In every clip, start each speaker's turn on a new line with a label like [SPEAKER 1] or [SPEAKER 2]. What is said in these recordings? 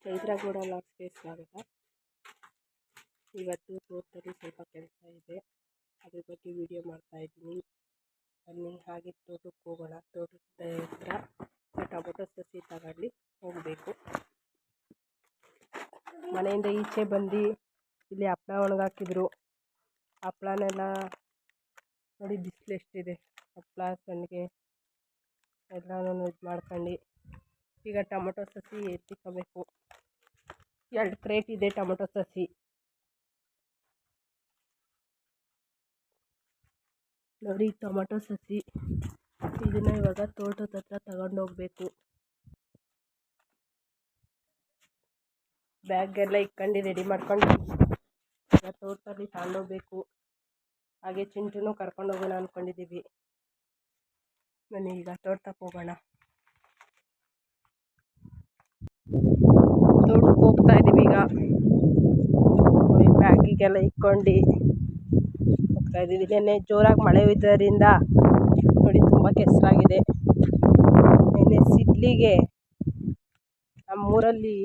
[SPEAKER 1] ಚೈತ್ರ ಕೂಡ ಲಾಕ್ಸ್ಗೆ ಸ್ವಾಗತ. ಇವತ್ತು ತೋಟದಲ್ಲಿ ಸ್ವಲ್ಪ ಕೆಲಸ ಇದೆ, ಅದ್ರ ಬಗ್ಗೆ ವಿಡಿಯೋ ಮಾಡ್ತಾ ಇದ್ದೀನಿ. ಬನ್ನಿ ಹಾಗೆ ತೋಟಕ್ಕೆ ಹೋಗೋಣ. ತೋಟದ ಹತ್ರ ಟೊಮೊಟೊ ಸಸಿ ತಗೊಂಡು ಹೋಗಬೇಕು. ಮನೆಯಿಂದ ಈಚೆ ಬಂದು ಇಲ್ಲಿ ಹಪ್ಪಳ ಒಣಗಾಕಿದ್ರು. ಹಪ್ಪಳನೆಲ್ಲ ನೋಡಿ, ಬಿಸಿಲು ಎಷ್ಟಿದೆ. ಹಪ್ಪಳ ಸಂಡಿಗೆ ಎಲ್ಲನೂ ಇದು ಮಾಡ್ಕೊಂಡು ಈಗ ಟೊಮೊಟೊ ಸಸಿ ಎತ್ತಿಕೋಬೇಕು. 2 ಕ್ರೇಟ್ ಇದೆ ಟೊಮೊಟೊ ಸಸಿ. ನೋಡಿ, ಟೊಮೊಟೊ ಸಸಿ ಇದನ್ನು ಇವಾಗ ತೋಟದ ಹತ್ರ ತಗೊಂಡೋಗ್ಬೇಕು. ಬ್ಯಾಗೆಲ್ಲ ಇಟ್ಕೊಂಡು ರೆಡಿ ಮಾಡ್ಕೊಂಡು ಈಗ ತೋಟದಲ್ಲಿ ತಗೊಂಡೋಗ್ಬೇಕು. ಹಾಗೆ ಚಿಂಟುನೂ ಕರ್ಕೊಂಡು ಹೋಗೋಣ ಅಂದ್ಕೊಂಡಿದ್ದೀವಿ. ಬನ್ನಿ ಈಗ ತೋಟಕ್ಕೆ ಹೋಗೋಣ. ತೋಟಕ್ಕೆ ಹೋಗ್ತಾ ಇದ್ದೀವಿ ಈಗ. ಬ್ಯಾಗಿಗೆಲ್ಲ ಇಟ್ಕೊಂಡು ಹೋಗ್ತಾ ಇದ್ದೀವಿ. ನೆನ್ನೆ ಜೋರಾಗಿ ಮಳೆ ಇದ್ದರಿಂದ ನೋಡಿ ತುಂಬ ಕೆಸರಾಗಿದೆ. ನೆನ್ನೆ ಸಿಡ್ಲಿಗೆ ನಮ್ಮೂರಲ್ಲಿ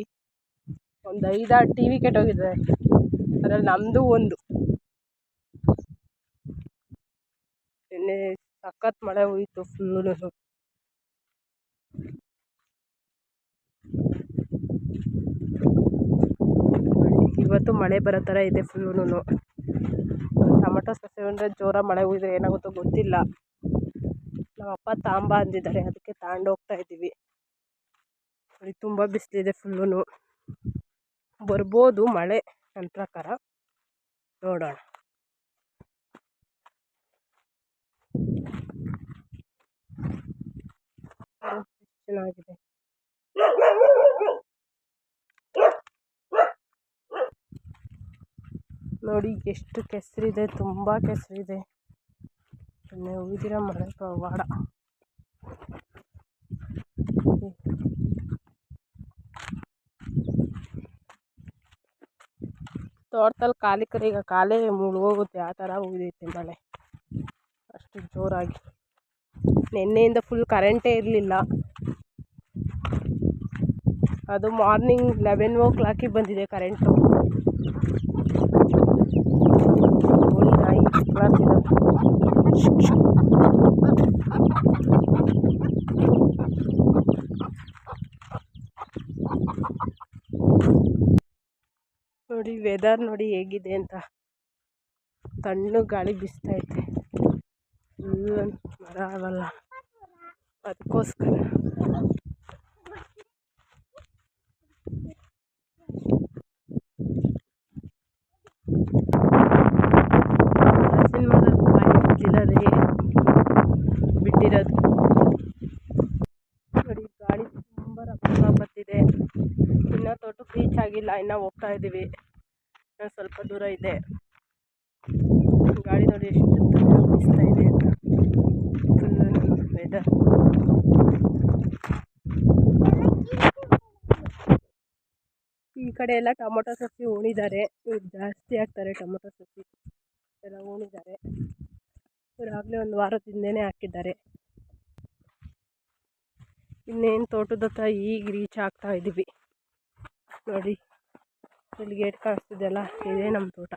[SPEAKER 1] ಒಂದು 5-6 TV ಕೆಟ್ಟೋಗಿದೆ. ಅದರಲ್ಲಿ ನಮ್ಮದು ಒಂದು. ನೆನ್ನೆ ಸಖತ್ ಮಳೆ ಹೋಯಿತು ಫುಲ್ಲು. ಇವತ್ತು ಮಳೆ ಬರೋ ಥರ ಇದೆ ಫುಲ್ಲೂ. ಟೊಮೊಟೊ ಸಸಿ ಅಂದರೆ ಜೋರ ಮಳೆ ಹೋಗಿದ್ರೆ ಏನಾಗುತ್ತೋ ಗೊತ್ತಿಲ್ಲ. ನಮ್ಮ ಅಪ್ಪ ತಾಂಬ ಅಂದಿದ್ದಾರೆ, ಅದಕ್ಕೆ ತಗೊಂಡೋಗ್ತಾ ಇದ್ದೀವಿ. ನೋಡಿ, ತುಂಬ ಬಿಸಿಲಿದೆ ಫುಲ್ಲೂ. ಬರ್ಬೋದು ಮಳೆ ನನ್ನ ಪ್ರಕಾರ, ನೋಡೋಣ. ಚೆನ್ನಾಗಿದೆ. ನೋಡಿ ಎಷ್ಟು ಕೆಸರಿದೆ, ತುಂಬ ಕೆಸರಿದೆ. ಉಗಿದಿರೋ ಮಳೆ ಪವಾಡ. ತೋಟದಲ್ಲಿ ಖಾಲಿ ಈಗ ಕಾಲೇ ಮುಳುಗೋಗುತ್ತೆ, ಆ ಥರ ಹೋಗಿದೈತೆ ಮಳೆ, ಅಷ್ಟು ಜೋರಾಗಿ. ನಿನ್ನೆಯಿಂದ ಫುಲ್ ಕರೆಂಟೇ ಇರಲಿಲ್ಲ. ಅದು ಮಾರ್ನಿಂಗ್ 11 o'clock ಬಂದಿದೆ ಕರೆಂಟು. ನಾಯಿ ನೋಡಿ, ವೆದರ್ ನೋಡಿ ಹೇಗಿದೆ ಅಂತ. ತಣ್ಣಗೆ ಗಾಳಿ ಬೀಸ್ತೈತೆ. ಫುಲ್ ಮರ ಅವಲ್ಲ, ಅದಕ್ಕೋಸ್ಕರ. ಬಿಟ್ಟಿರೋದು ನೋಡಿ, ಗಾಳಿ ತುಂಬ ರಪ್ಪ ಬರ್ತಿದೆ. ಇನ್ನೂ ತೋಟಕ್ಕೆ ರೀಚ್ ಆಗಿಲ್ಲ, ಇನ್ನೂ ಹೋಗ್ತಾ ಇದ್ದೀವಿ. ಇನ್ನೂ ಸ್ವಲ್ಪ ದೂರ ಇದೆ. ಗಾಳಿ ನೋಡಿ ಎಷ್ಟು ಬೀಸ್ತಾ ಇದೆ ಅಂತ. Full weather. ಈ ಕಡೆ ಎಲ್ಲ ಟೊಮೊಟೊ ಸಸಿ ಉಣಿದ್ದಾರೆ. ಜಾಸ್ತಿ ಹಾಕ್ತಾರೆ ಟೊಮೊಟೊ ಸಸಿ ಎಲ್ಲ ಉಣಿದ್ದಾರೆ. ಇವರಾಗಲೇ 1 ವಾರದಿಂದನೇ ಹಾಕಿದ್ದಾರೆ. ಇನ್ನೇನು ತೋಟದ ಹತ್ರ ಈಗ ರೀಚ್ ಆಗ್ತಾ ಇದ್ದೀವಿ. ನೋಡಿ, ಇಲ್ಲಿ ಗೇಟ್ ಕಾಣಿಸ್ತಿದೆಯಲ್ಲ, ಇದೇ ನಮ್ಮ ತೋಟ.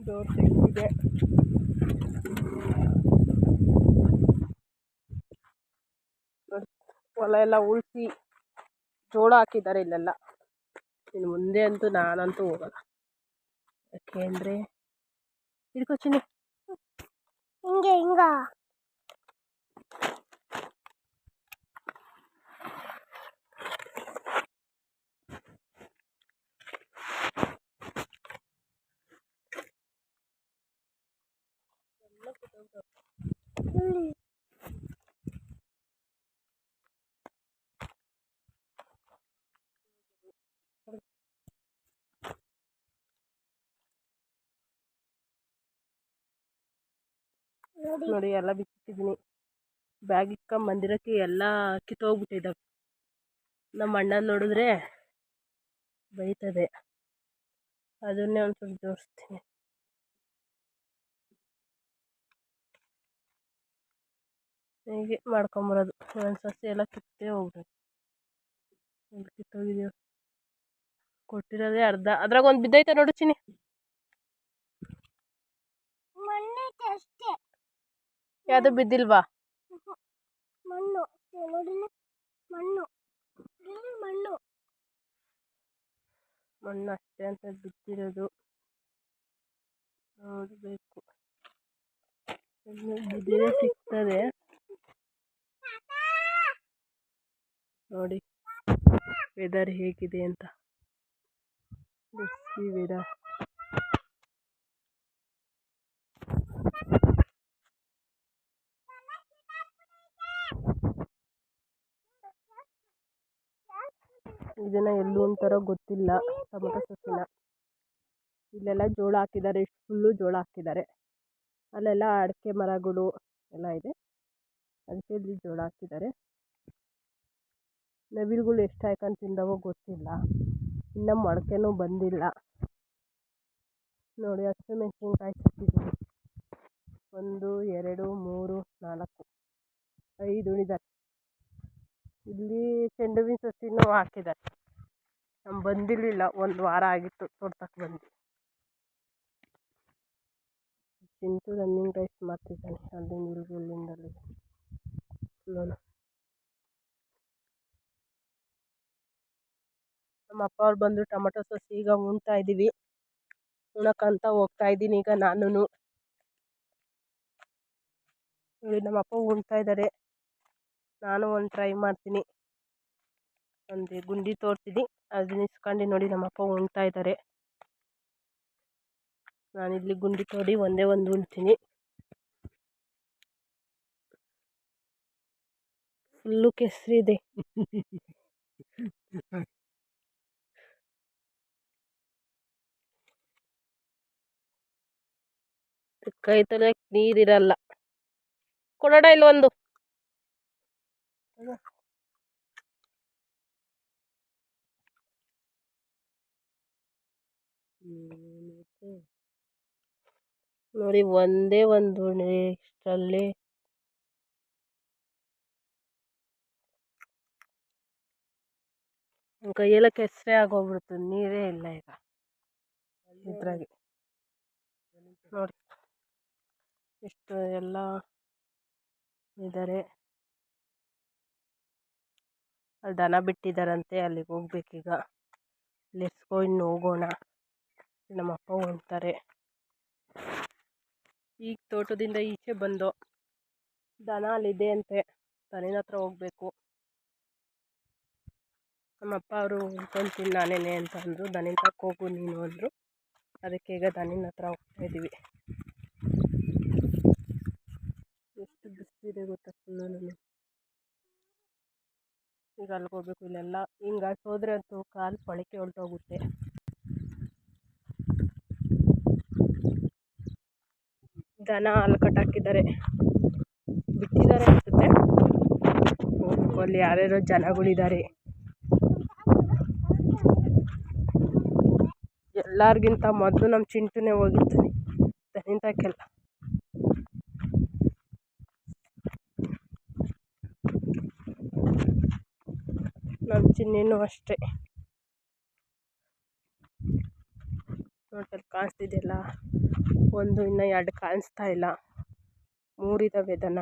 [SPEAKER 1] ಡೋರ್ ತೆಗೆದಿದೆ. ನೋಡಿ, ಹೊಲ ಎಲ್ಲ ಉಳಿಸಿ ಜೋಳ ಹಾಕಿದ್ದಾರೆ ಇಲ್ಲೆಲ್ಲ. ಇನ್ನು ಮುಂದೆ ಅಂತೂ ನಾನಂತೂ ಹೋಗಲ್ಲ. ಯಾಕೆಂದರೆ ಹಿಡ್ಕೊತೀನಿ ಹಿಂಗ ನೋಡಿ, ಎಲ್ಲ ಬಿತ್ತಿದ್ದೀನಿ. ಬ್ಯಾಗ್ ಇಕ್ಕೊಂಬಂದಿರೋಕ್ಕೆ ಎಲ್ಲ ಕಿತ್ತೋಗ್ಬಿಟ್ಟಿದ್ದಾವೆ. ನಮ್ಮ ಅಣ್ಣ ನೋಡಿದ್ರೆ ಬೈತದೆ. ಅದನ್ನೇ ಒಂದು ಸ್ವಲ್ಪ ತೋರಿಸ್ತೀನಿ. ಹೀಗೆ ಮಾಡ್ಕೊಂಬರೋದು. ಒಂದು ಸಸಿ ಎಲ್ಲ ಕಿತ್ತೇ ಹೋಗ್ಬೇಕು. ಒಂದು ಕಿತ್ತೋಗಿದೆಯೋ ಕೊಟ್ಟಿರೋದೇ ಅರ್ಧ. ಅದ್ರಾಗ ಒಂದು ಬಿದ್ದೈತೆ ನೋಡು ಚಿನಿ. ಯಾವುದು ಬಿದ್ದಿಲ್ವಾ? ಮಣ್ಣು ಅಷ್ಟೇ ಅಂತ ಬಿದ್ದಿರೋದು ನೋಡಬೇಕು. ಬಿದ್ದಿರೋ ಸಿಗ್ತದೆ ನೋಡಿ ವೆದರ್ ಹೇಗಿದೆ ಅಂತ. ಬಿಸಿ ವೆದರ್. ಇದನ್ನ ಎಲ್ಲೂ ಅಂತಾರೋ ಗೊತ್ತಿಲ್ಲ. ಟೊಮೊಟೊ ಸೊಸಿನ ಇಲ್ಲೆಲ್ಲ ಜೋಳ ಹಾಕಿದ್ದಾರೆ. ಇಷ್ಟು ಫುಲ್ಲು ಜೋಳ ಹಾಕಿದ್ದಾರೆ. ಅಲ್ಲೆಲ್ಲ ಅಡಿಕೆ ಮರಗಳು ಎಲ್ಲ ಇದೆ. ಅದಕ್ಕೆ ಇಲ್ಲಿ ಜೋಳ ಹಾಕಿದ್ದಾರೆ. ನವಿಲುಗಳು ಎಷ್ಟು ಹಾಕೊಂಡು ತಿಂದವೋ ಗೊತ್ತಿಲ್ಲ. ಇನ್ನು ಮೊಳಕೆನೂ ಬಂದಿಲ್ಲ ನೋಡಿ. ಹಸಿಮೆಣಸಿನ್ಕಾಯಿ ಸಿಕ್ಕಿದ್ದೀವಿ. 1 2 3 4 5 ಉಳಿದಾರೆ. ಇಲ್ಲಿ ಚೆಂಡು ಹೂವಿನ ಸಸಿನೂ ಹಾಕಿದ್ದಾರೆ. ನಮ್ಮ ಬಂದಿರಲಿಲ್ಲ, 1 ವಾರ ಆಗಿತ್ತು ತೋಟಕ್ಕೆ ಬಂದು. ಚಿಂಟು ರನ್ನಿಂಗ್ ರೈಸ್ ಮಾಡ್ತಿದ್ದಾನೆ ಅಲ್ಲಿಂದ ಇಲ್ಲಿಂದಲ್ಲಿ. ನಮ್ಮ ಅಪ್ಪ ಅವ್ರು ಬಂದು ಟೊಮೊಟೊ ಸಸಿ ಈಗ ಉಣ್ತಾ ಇದ್ದೀವಿ. ಉಣಕ್ಕಂತ ಹೋಗ್ತಾ ಇದ್ದೀನಿ ಈಗ ನಾನು. ನೋಡಿ ನಮ್ಮ ಅಪ್ಪ ಉಣ್ತಾ ಇದ್ದಾರೆ. ನಾನು ಒಂದು ಟ್ರೈ ಮಾಡ್ತೀನಿ. ಒಂದು ಗುಂಡಿ ತೋರಿಸಿದ್ದೀನಿ, ಅದನ್ನ ಇಸ್ಕೊಂಡು ನೋಡಿ ನಮ್ಮ ಅಪ್ಪ ಉಣ್ತಾ ಇದ್ದಾರೆ. ನಾನಿಲ್ಲಿ ಗುಂಡಿ ತೋಡಿ ಒಂದೇ ಒಂದು ಉಣ್ತೀನಿ. ಫುಲ್ಲು ಕೆಸರಿದೆ. ಕೈ ತೊಳೆಯಕ್ಕೆ ನೀರಿರಲ್ಲ. ಕೊಡೋಣ ಇಲ್ಲೊಂದು. ನೋಡಿ ಒಂದೇ ಒಂದು ಇಷ್ಟರಲ್ಲಿ ಕೈಯೆಲ್ಲ ಕೆಸರೆ ಆಗೋಗ್ಬಿಡ್ತು. ನೀರೇ ಇಲ್ಲ ಈಗ ಇದ್ರಾಗೆ. ನೋಡಿ ಇಷ್ಟು ಎಲ್ಲ ಇದ್ದಾರೆ. ಅಲ್ಲಿ ದನ ಬಿಟ್ಟಿದ್ದಾರಂತೆ, ಅಲ್ಲಿಗೆ ಹೋಗ್ಬೇಕೀಗ. ಲೆಟ್ಸ್ ಇನ್ನು ಹೋಗೋಣ. ನಮ್ಮಪ್ಪ ಹೊಂಡ್ತಾರೆ. ಈಗ ತೋಟದಿಂದ ಈಚೆ ಬಂದು ದನ ಅಲ್ಲಿದೆ ಅಂತೆ, ದನಿನ ಹತ್ರ ಹೋಗ್ಬೇಕು. ನಮ್ಮಪ್ಪ ಅವರು ಉಳ್ಕೊತೀನಿ ನಾನೇನೆ ಅಂತ ಅಂದರು. ದನಿನ ತಕ್ಕ ಹೋಗು ನೀನು ಅಂದರು. ಅದಕ್ಕೆ ಈಗ ದನಿನ ಹತ್ರ ಹೋಗ್ತಾ ಇದ್ದೀವಿ. ಎಷ್ಟು ಬಿಸಿಲಿದೆ ಗೊತ್ತಾ ಫುಲ್ಲು. ನಾನು ಈಗ ಅಲ್ಲಿಗೆ ಹೋಗ್ಬೇಕು. ಇಲ್ಲೆಲ್ಲ ಹಿಂಗೆ ಹೋದ್ರೆ ಅಂತೂ ಕಾಲು ಮೊಳಕೆ ಹೊರಟೋಗುತ್ತೆ. ದನ ಹಾಲು ಕಟ್ಟಾಕಿದ್ದಾರೆ, ಬಿಟ್ಟಿದ್ದಾರೆ ಅನಿಸುತ್ತೆ. ಹೋಗ್ಬೇಕು, ಅಲ್ಲಿ ಯಾರ್ಯಾರೋ ಜನಗಳಿದ್ದಾರೆ. ಎಲ್ಲರಿಗಿಂತ ಮೊದಲು ನಮ್ಮ ಚಿಂಟುನೇ ಹೋಗಿರ್ತಾನೆ ದನಿನ ತಕ್ಕೆಲ್ಲ. ನಮ್ಮ ಚಿನ್ನಿನೂ ಅಷ್ಟೇ. ನೋಟಲ್ಲಿ ಕಾಣಿಸ್ತಿದೆಯಲ್ಲ, 1 ಇನ್ನು 2 ಕಾಣಿಸ್ತಾ ಇಲ್ಲ. 3 ಇದ್ದಾವೆ ದನ.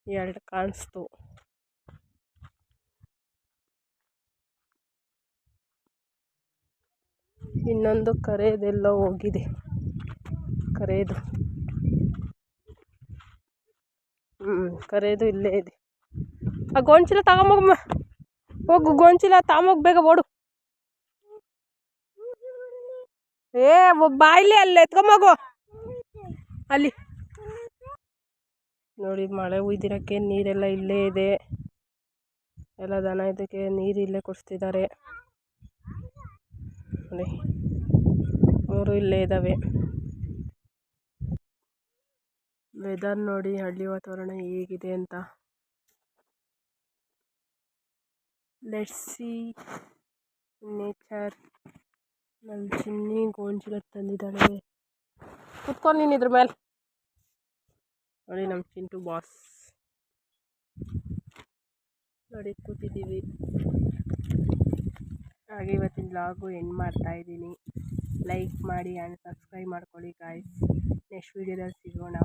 [SPEAKER 1] ಎರಡು ಕಾಣಿಸ್ತು. ಇನ್ನೊಂದು ಕರೆದೆಲ್ಲೋ ಹೋಗಿದೆ. ಕರೆದು ಕರೆದು ಇಲ್ಲೇ ಇದೆ. ಆ ಗೋಂಚಲ ತಗೊಂಬೋಗಮ್ಮ. ಹೋಗು, ಗೋಂಚಲ ತಗೊಂಬೋಗ ಬೇಗ, ಓಡು. ಬಾಯ್ಲಿ ಅಲ್ಲಿ ಎತ್ಕೊಂಬೋಗು. ಅಲ್ಲಿ ನೋಡಿ, ಮಳೆ ಉಯ್ದಿರೋಕ್ಕೆ ನೀರೆಲ್ಲ ಇಲ್ಲೇ ಇದೆ. ಎಲ್ಲ ದನ ಇದಕ್ಕೆ ನೀರು ಇಲ್ಲೇ ಕುಡಿಸ್ತಿದ್ದಾರೆ ನೋಡಿ. 3 ಇಲ್ಲೇ ಇದ್ದಾವೆ. ವೆದರ್ ನೋಡಿ, ಹಳ್ಳಿ ವಾತಾವರಣ ಹೇಗಿದೆ ಅಂತ. Let's see nature. ನನ್ನ ಚಿನ್ನಿ ಗೋಂಜಿಲ ತಂದಿದ್ದಾಳೆ. ಕುತ್ಕೊಂಡು ನೀನು ಇದ್ರ ಮೇಲೆ. ನೋಡಿ ನಮ್ಮ ಚಿಂಟು ಬಾಸ್ ನೋಡಿ ಕೂತಿದ್ದೀವಿ. ಹಾಗೆ ಇವತ್ತಿನ ಬ್ಲಾಗು ಎಂಡ್ ಮಾಡ್ತಾಯಿದ್ದೀನಿ. ಲೈಕ್ ಮಾಡಿ ಆ್ಯಂಡ್ ಸಬ್ಸ್ಕ್ರೈಬ್ ಮಾಡ್ಕೊಳ್ಳಿ ಗಾಯ್ಸ್. ನೆಕ್ಸ್ಟ್ ವೀಡಿಯೋದಲ್ಲಿ ಸಿಗೋಣ.